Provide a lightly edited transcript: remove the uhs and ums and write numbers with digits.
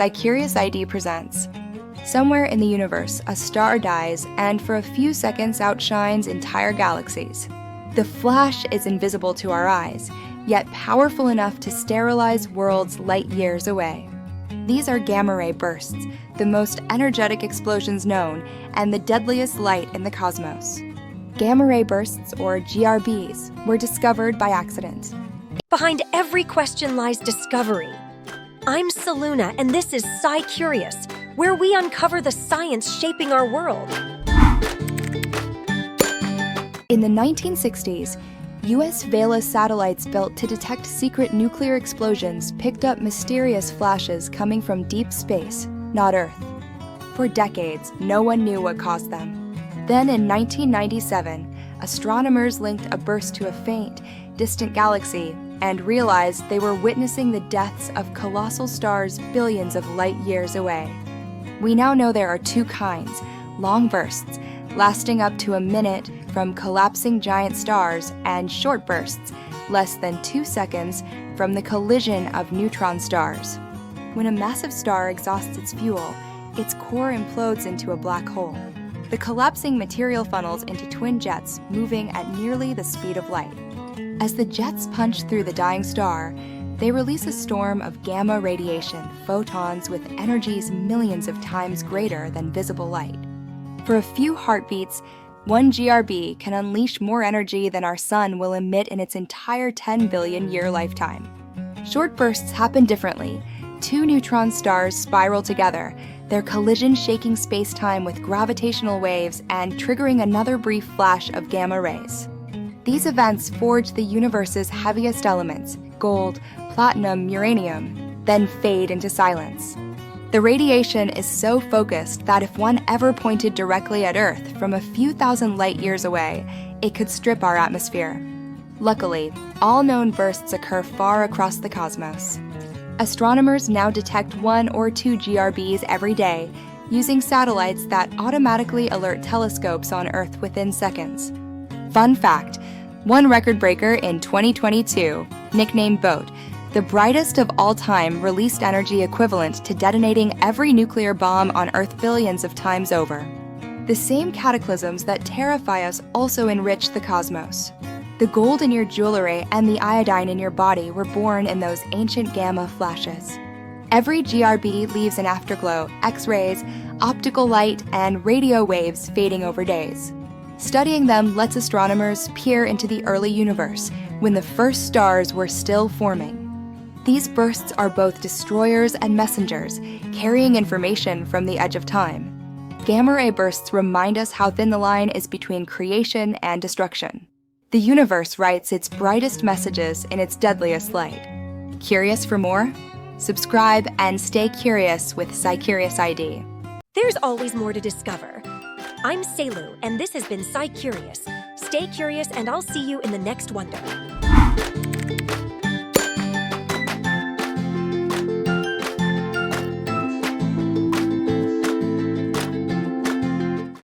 SciCuriousID presents. Somewhere in the universe, a star dies and for a few seconds outshines entire galaxies. The flash is invisible to our eyes, yet powerful enough to sterilize worlds light years away. These are gamma ray bursts, the most energetic explosions known and the deadliest light in the cosmos. Gamma ray bursts, or GRBs, were discovered by accident. Behind every question lies discovery. I'm Selu, and this is SciCurious, where we uncover the science shaping our world. In the 1960s, U.S. Vela satellites built to detect secret nuclear explosions picked up mysterious flashes coming from deep space, not Earth. For decades, no one knew what caused them. Then in 1997, astronomers linked a burst to a faint, distant galaxy and realized they were witnessing the deaths of colossal stars billions of light years away. We now know there are two kinds: long bursts, lasting up to a minute from collapsing giant stars, and short bursts, less than 2 seconds from the collision of neutron stars. When a massive star exhausts its fuel, its core implodes into a black hole. The collapsing material funnels into twin jets moving at nearly the speed of light. As the jets punch through the dying star, they release a storm of gamma radiation, photons with energies millions of times greater than visible light. For a few heartbeats, one GRB can unleash more energy than our sun will emit in its entire 10 billion year lifetime. Short bursts happen differently. Two neutron stars spiral together, their collision shaking space-time with gravitational waves and triggering another brief flash of gamma rays. These events forge the universe's heaviest elements, gold, platinum, uranium, then fade into silence. The radiation is so focused that if one ever pointed directly at Earth from a few thousand light years away, it could strip our atmosphere. Luckily, all known bursts occur far across the cosmos. Astronomers now detect 1 or 2 GRBs every day, using satellites that automatically alert telescopes on Earth within seconds. Fun fact, one record breaker in 2022, nicknamed BOAT, the brightest of all time, released energy equivalent to detonating every nuclear bomb on Earth billions of times over. The same cataclysms that terrify us also enrich the cosmos. The gold in your jewelry and the iodine in your body were born in those ancient gamma flashes. Every GRB leaves an afterglow, X-rays, optical light, and radio waves fading over days. Studying them lets astronomers peer into the early universe, when the first stars were still forming. These bursts are both destroyers and messengers, carrying information from the edge of time. Gamma ray bursts remind us how thin the line is between creation and destruction. The universe writes its brightest messages in its deadliest light. Curious for more? Subscribe and stay curious with SciCuriousID. There's always more to discover. I'm Selu, and this has been SciCurious. Stay curious, and I'll see you in the next wonder.